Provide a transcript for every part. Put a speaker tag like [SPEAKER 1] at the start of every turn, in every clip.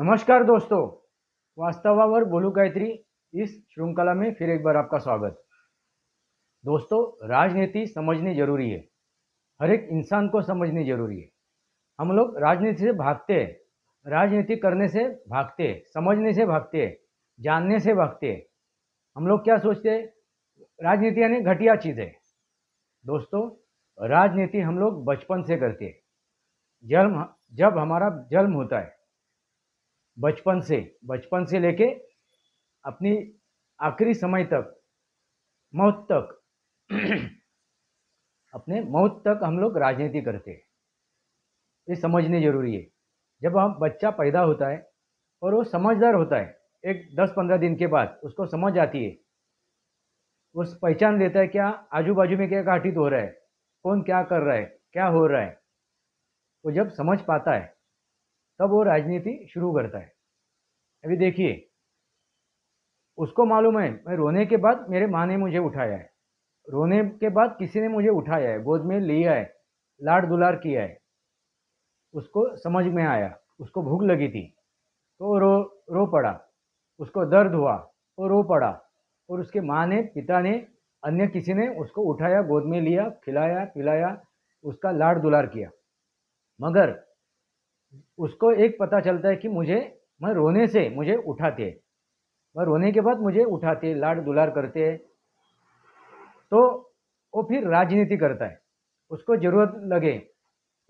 [SPEAKER 1] नमस्कार दोस्तों, वास्तवावर बोलू काहीतरी इस श्रृंखला में फिर एक बार आपका स्वागत। दोस्तों, राजनीति समझनी जरूरी है। हर एक इंसान को समझनी जरूरी है। हम लोग राजनीति से भागते हैं, राजनीति करने से भागते हैं, समझने से भागते हैं, जानने से भागते हैं। हम लोग क्या सोचते हैं, राजनीति यानी घटिया चीज़ है। दोस्तों, राजनीति हम लोग बचपन से करते हैं। जब हमारा जन्म होता है, बचपन से लेके अपनी आखिरी समय तक, मौत तक अपने मौत तक हम लोग राजनीति करते हैं। ये समझने जरूरी है। जब हम बच्चा पैदा होता है और वो समझदार होता है, एक 10-15 दिन के बाद उसको समझ आती है, वो पहचान लेता है क्या आजू बाजू में क्या घटित हो रहा है, कौन क्या कर रहा है, क्या हो रहा है। वो जब समझ पाता है तब वो राजनीति शुरू करता है। अभी देखिए, उसको मालूम है मैं रोने के बाद मेरे माँ ने मुझे उठाया है, रोने के बाद किसी ने मुझे उठाया है, गोद में लिया है, लाड दुलार किया है। उसको समझ में आया, उसको भूख लगी थी तो रो पड़ा, उसको दर्द हुआ तो रो पड़ा, और उसके माँ ने, पिता ने, अन्य किसी ने उसको उठाया, गोद में लिया, खिलाया पिलाया, उसका लाड दुलार किया। मगर उसको एक पता चलता है कि मैं रोने से मुझे उठाते, मैं रोने के बाद मुझे उठाते, लाड दुलार करते, तो वो फिर राजनीति करता है। उसको जरूरत लगे,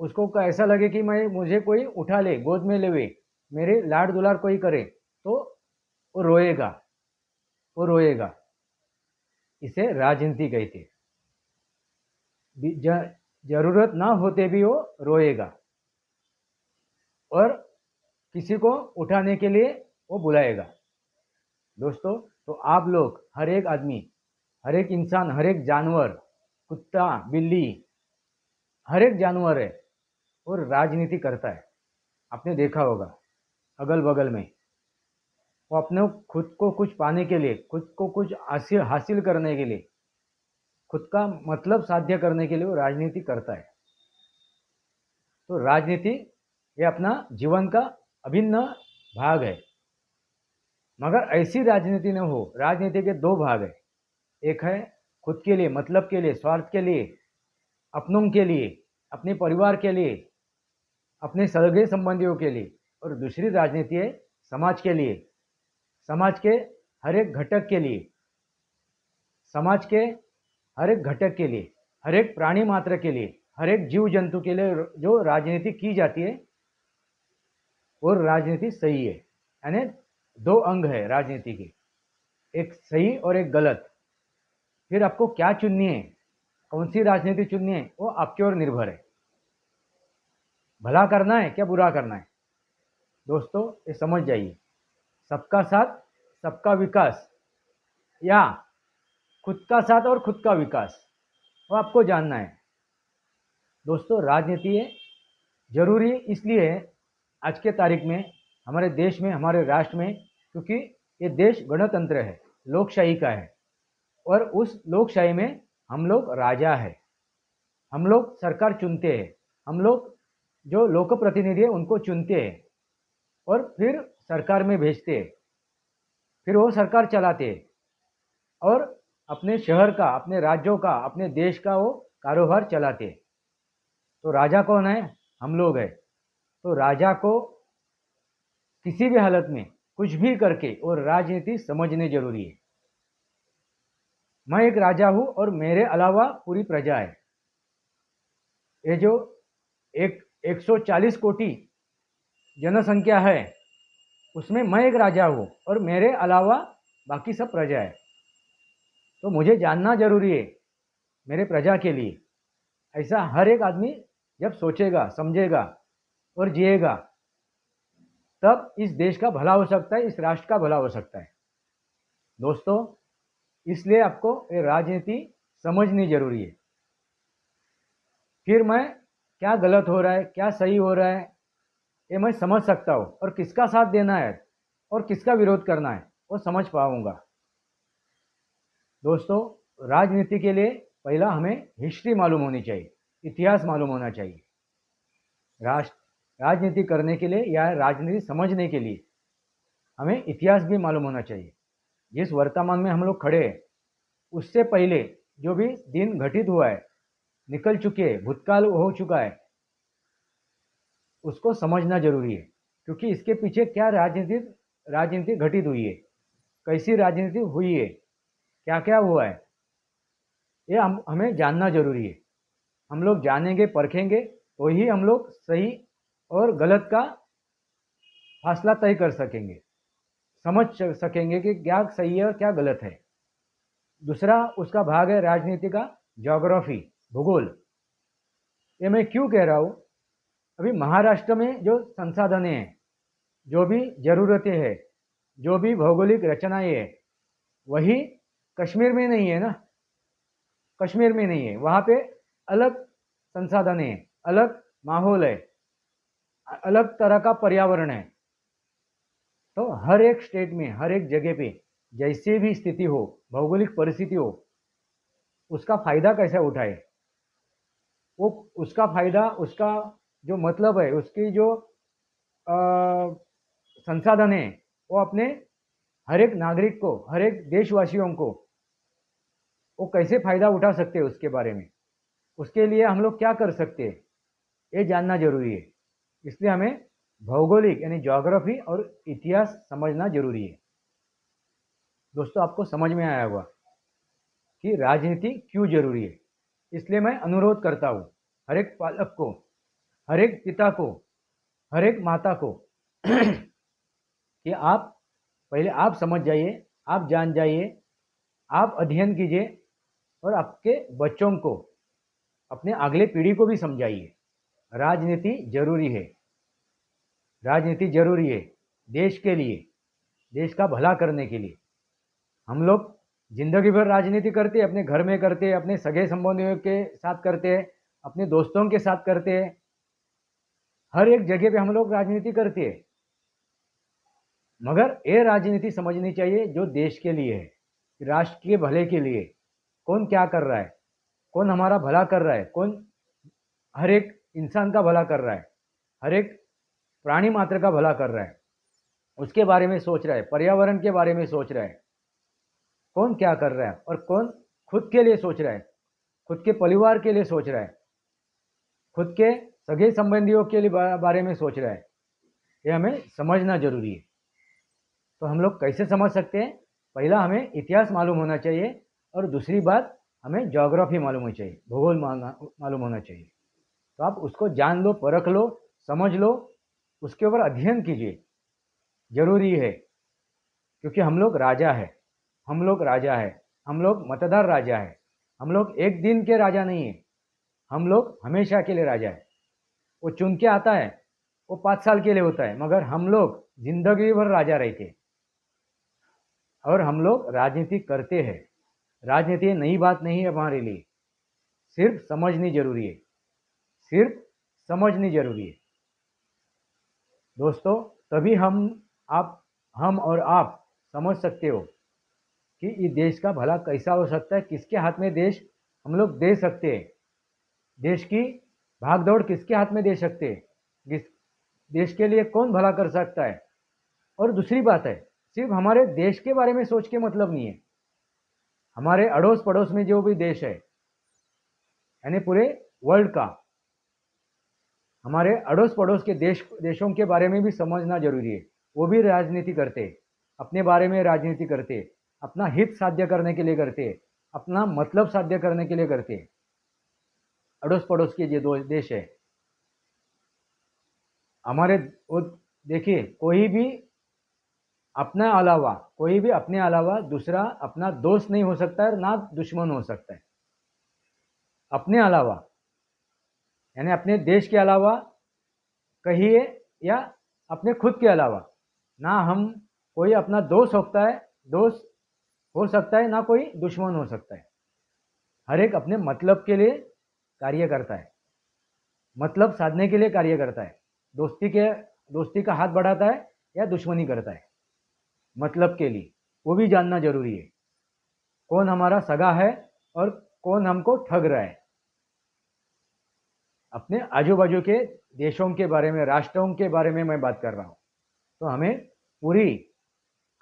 [SPEAKER 1] उसको ऐसा लगे कि मुझे कोई उठा ले, गोद में लेवे, मेरे लाड दुलार कोई करे, तो वो रोएगा, वो रोएगा। इसे राजनीति कहते हैं। जरूरत ना होते भी वो रोएगा और किसी को उठाने के लिए वो बुलाएगा। दोस्तों, तो आप लोग, हर एक आदमी, हर एक इंसान, हर एक जानवर, कुत्ता बिल्ली, हर एक जानवर है और राजनीति करता है। आपने देखा होगा अगल बगल में, वो अपने खुद को कुछ पाने के लिए, खुद को कुछ हासिल करने के लिए, खुद का मतलब साध्य करने के लिए वो राजनीति करता है। तो राजनीति ये अपना जीवन का अभिन्न भाग है। मगर ऐसी राजनीति न हो। राजनीति के दो भाग है। एक है खुद के लिए, मतलब के लिए, स्वार्थ के लिए, अपनों के लिए, अपने परिवार के लिए, अपने सगे संबंधियों के लिए, और दूसरी राजनीति है समाज के लिए, समाज के हर एक घटक के लिए, समाज के हर एक घटक के लिए, हर एक प्राणी मात्र के लिए, हर एक जीव जंतु के लिए जो राजनीति की जाती है, और राजनीति सही है। यानी दो अंग है राजनीति के, एक सही और एक गलत। फिर आपको क्या चुननी है, कौन सी राजनीति चुननी है, वो आपके ओर निर्भर है। भला करना है क्या बुरा करना है। दोस्तों, ये समझ जाइए, सबका साथ सबका विकास, या खुद का साथ और खुद का विकास, वो आपको जानना है। दोस्तों, राजनीति जरूरी इसलिए है आज के तारीख में, हमारे देश में, हमारे राष्ट्र में, क्योंकि ये देश गणतंत्र है, लोकशाही का है। और उस लोकशाही में हम लोग राजा है, हम लोग सरकार चुनते हैं, हम लोग जो लोक प्रतिनिधि है उनको चुनते हैं और फिर सरकार में भेजते हैं, फिर वो सरकार चलाते हैं और अपने शहर का, अपने राज्यों का, अपने देश का वो कारोबार चलाते हैं। तो राजा कौन है, हम लोग है। तो राजा को किसी भी हालत में कुछ भी करके और राजनीति समझने जरूरी है। मैं एक राजा हूं और मेरे अलावा पूरी प्रजा है। ये जो 140 कोटि जनसंख्या है, उसमें मैं एक राजा हूं और मेरे अलावा बाकी सब प्रजा है। तो मुझे जानना जरूरी है मेरे प्रजा के लिए। ऐसा हर एक आदमी जब सोचेगा, समझेगा और जिएगा, तब इस देश का भला हो सकता है, इस राष्ट्र का भला हो सकता है। दोस्तों, इसलिए आपको ये राजनीति समझनी जरूरी है। फिर मैं क्या गलत हो रहा है, क्या सही हो रहा है, ये मैं समझ सकता हूँ, और किसका साथ देना है और किसका विरोध करना है वो समझ पाऊंगा। दोस्तों, राजनीति के लिए पहला हमें हिस्ट्री मालूम होनी चाहिए, इतिहास मालूम होना चाहिए। राजनीति करने के लिए या राजनीति समझने के लिए हमें इतिहास भी मालूम होना चाहिए। जिस वर्तमान में हम लोग खड़े हैं उससे पहले जो भी दिन घटित हुआ है, निकल चुके हैं, भूतकाल हो चुका है, उसको समझना जरूरी है। क्योंकि इसके पीछे क्या राजनीति घटित हुई है, कैसी राजनीति हुई है, क्या क्या हुआ है, ये हमें जानना जरूरी है। हम लोग जानेंगे, परखेंगे तो ही हम लोग सही और गलत का फासला तय कर सकेंगे, समझ सकेंगे कि क्या सही है और क्या गलत है। दूसरा उसका भाग है राजनीति का ज्योग्राफी, भूगोल। ये मैं क्यों कह रहा हूँ, अभी महाराष्ट्र में जो संसाधन हैं, जो भी जरूरतें हैं, जो भी भौगोलिक रचनाएं हैं, वही कश्मीर में नहीं है ना। कश्मीर में नहीं है, वहाँ पे अलग संसाधन है, अलग माहौल है, अलग तरह का पर्यावरण है। तो हर एक स्टेट में, हर एक जगह पे जैसी भी स्थिति हो, भौगोलिक परिस्थिति हो, उसका फायदा कैसे उठाए, वो उसका फायदा, उसका जो मतलब है, उसकी जो संसाधन है, वो अपने हर एक नागरिक को, हर एक देशवासियों को वो कैसे फायदा उठा सकते हैं, उसके बारे में, उसके लिए हम लोग क्या कर सकते हैं, ये जानना जरूरी है। इसलिए हमें भौगोलिक यानी ज्योग्राफी और इतिहास समझना जरूरी है। दोस्तों, आपको समझ में आया होगा कि राजनीति क्यों जरूरी है। इसलिए मैं अनुरोध करता हूँ हर एक पालक को, हर एक पिता को, हर एक माता को कि आप पहले आप समझ जाइए, आप जान जाइए, आप अध्ययन कीजिए और आपके बच्चों को, अपने अगले पीढ़ी को भी समझाइए। राजनीति जरूरी है, राजनीति जरूरी है देश के लिए, देश का भला करने के लिए। हम लोग जिंदगी भर राजनीति करते हैं, अपने घर में करते हैं, अपने सगे संबंधियों के साथ करते हैं, अपने दोस्तों के साथ करते हैं, हर एक जगह पे हम लोग राजनीति करते हैं। मगर ये राजनीति समझनी चाहिए जो देश के लिए है, राष्ट्र के भले के लिए। कौन क्या कर रहा है, कौन हमारा भला कर रहा है, कौन हर एक इंसान का भला कर रहा है, हर एक प्राणी मात्र का भला कर रहा है, उसके बारे में सोच रहा है, पर्यावरण के बारे में सोच रहा है। कौन क्या कर रहा है और कौन खुद के लिए सोच रहा है, खुद के परिवार के लिए सोच रहा है, खुद के सगे संबंधियों के लिए बारे में सोच रहा है। ये हमें समझना जरूरी है। तो हम लोग कैसे समझ सकते हैं, पहला हमें इतिहास मालूम होना चाहिए और दूसरी बात हमें ज्योग्राफी मालूम होनी चाहिए, भूगोल मालूम होना चाहिए। तो आप उसको जान लो, परख लो, समझ लो, उसके ऊपर अध्ययन कीजिए, जरूरी है। क्योंकि हम लोग राजा है, हम लोग राजा है, हम लोग मतदार राजा है, हम लोग एक दिन के राजा नहीं है, हम लोग हमेशा के लिए राजा है। वो चुन के आता है, वो 5 साल के लिए होता है, मगर हम लोग जिंदगी भर राजा रहते और हम लोग राजनीति करते हैं। राजनीति नई बात नहीं है हमारे लिए, सिर्फ समझनी जरूरी है, सिर्फ समझनी जरूरी है। दोस्तों, तभी हम और आप समझ सकते हो कि इस देश का भला कैसा हो सकता है, किसके हाथ में देश हम लोग दे सकते हैं, देश की भागदौड़ किसके हाथ में दे सकते हैं, देश के लिए कौन भला कर सकता है। और दूसरी बात है, सिर्फ हमारे देश के बारे में सोच के मतलब नहीं है, हमारे अड़ोस पड़ोस में जो भी देश है, यानी पूरे वर्ल्ड का, हमारे अड़ोस पड़ोस के देशों के बारे में भी समझना जरूरी है। वो भी राजनीति करते, अपने बारे में राजनीति करते, अपना हित साध्य करने के लिए करते, अपना मतलब साध्य करने के लिए करते। अड़ोस पड़ोस के जो देश है हमारे, वो देखिए, कोई भी अपने अलावा दूसरा अपना दोस्त नहीं हो सकता है, ना दुश्मन हो सकता है। अपने अलावा यानी अपने देश के अलावा कहिए, या अपने खुद के अलावा ना हम कोई अपना दोस्त हो सकता है, ना कोई दुश्मन हो सकता है। हर एक अपने मतलब के लिए कार्य करता है, मतलब साधने के लिए कार्य करता है। दोस्ती का हाथ बढ़ाता है या दुश्मनी करता है, मतलब के लिए। वो भी जानना जरूरी है, कौन हमारा सगा है और कौन हमको ठग रहा है। अपने आजू बाजू के देशों के बारे में, राष्ट्रों के बारे में मैं बात कर रहा हूँ। तो हमें पूरी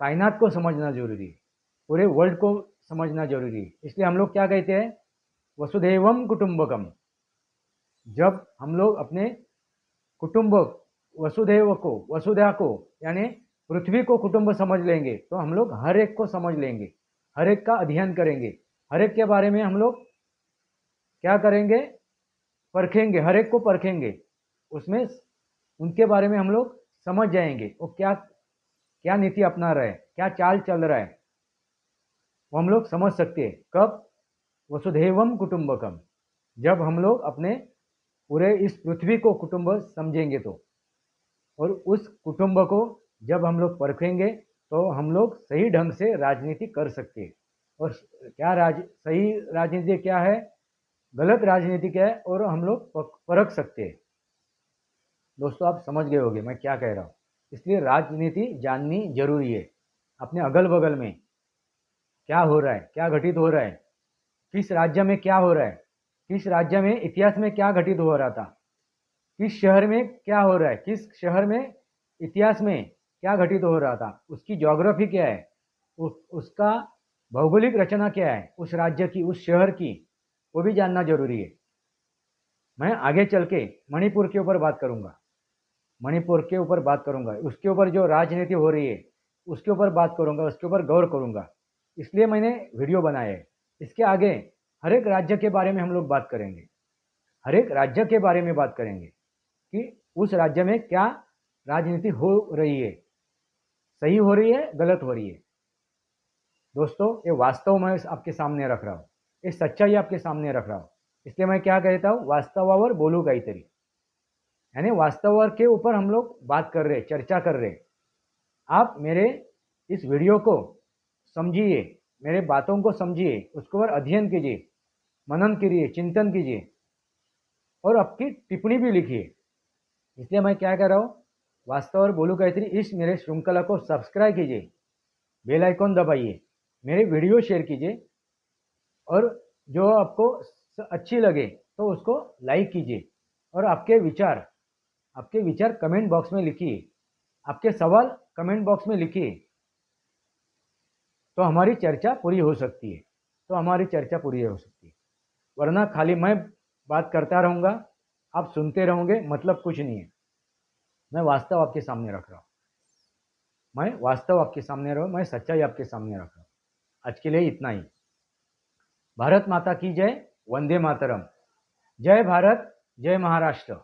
[SPEAKER 1] कायनात को समझना जरूरी है, पूरे वर्ल्ड को समझना जरूरी है। इसलिए हम लोग क्या कहते हैं, वसुधैवम कुटुंबकम। जब हम लोग अपने कुटुंब वसुधैव को, वसुधा को यानी पृथ्वी को कुटुंब समझ लेंगे, तो हम लोग हर एक को समझ लेंगे, हर एक का अध्ययन करेंगे, हर एक के बारे में हम लोग क्या करेंगे, परखेंगे, हर एक को परखेंगे, उसमें उनके बारे में हम लोग समझ जाएंगे वो क्या क्या नीति अपना रहा है, क्या चाल चल रहा है, वो हम लोग समझ सकते हैं। कब? वसुधैवम कुटुंबकम, जब हम लोग अपने पूरे इस पृथ्वी को कुटुंब समझेंगे तो। और उस कुटुंब को जब हम लोग परखेंगे तो हम लोग सही ढंग से राजनीति कर सकते हैं। और क्या सही राजनीति क्या है, गलत राजनीति क्या है, और हम लोग परख सकते हैं। दोस्तों आप समझ गए होंगे मैं क्या कह रहा हूँ। इसलिए राजनीति जाननी जरूरी है। अपने अगल बगल में क्या हो रहा है, क्या घटित हो रहा है, किस राज्य में क्या हो रहा है, किस राज्य में इतिहास में क्या घटित हो रहा था, किस शहर में क्या हो रहा है, किस शहर में इतिहास में क्या घटित हो रहा था, उसकी ज्योग्राफी क्या है, उसका भौगोलिक रचना क्या है, उस राज्य की, उस शहर की, वो भी जानना जरूरी है। मैं आगे चल के मणिपुर के ऊपर बात करूंगा, मणिपुर के ऊपर बात करूंगा, उसके ऊपर जो राजनीति हो रही है उसके ऊपर बात करूंगा, उसके ऊपर गौर करूंगा। इसलिए मैंने वीडियो बनाया है। इसके आगे हर एक राज्य के बारे में हम लोग बात करेंगे, हर एक राज्य के बारे में बात करेंगे कि उस राज्य में क्या राजनीति हो रही है, सही हो रही है, गलत हो रही है। दोस्तों ये वास्तव में आपके सामने रख रहा हूँ, ये सच्चाई आपके सामने रख रहा हूँ। इसलिए मैं क्या कहता हूँ, वास्तवावर बोलू काहीतरी, यानी वास्तव के ऊपर हम लोग बात कर रहे, चर्चा कर रहे। आप मेरे इस वीडियो को समझिए, मेरे बातों को समझिए, उसके ऊपर अध्ययन कीजिए, मनन कीजिए, चिंतन कीजिए और आपकी टिप्पणी भी लिखिए। इसलिए मैं क्या कर रहा हूँ, वास्तव और बोलू काहीतरी इस मेरे श्रृंखला को सब्सक्राइब कीजिए, बेल आइकॉन दबाइए, मेरे वीडियो शेयर कीजिए और जो आपको अच्छी लगे तो उसको लाइक कीजिए। और आपके विचार कमेंट बॉक्स में लिखिए, आपके सवाल कमेंट बॉक्स में लिखिए, तो हमारी चर्चा पूरी हो सकती है, वरना खाली मैं बात करता रहूँगा, आप सुनते रहोगे, मतलब कुछ नहीं है। मैं वास्तव आपके सामने रख रहा हूँ, मैं सच्चाई आपके सामने रख रहा हूँ। आज के लिए इतना ही। भारत माता की जय, वंदे मातरम। जय भारत, जय महाराष्ट्र।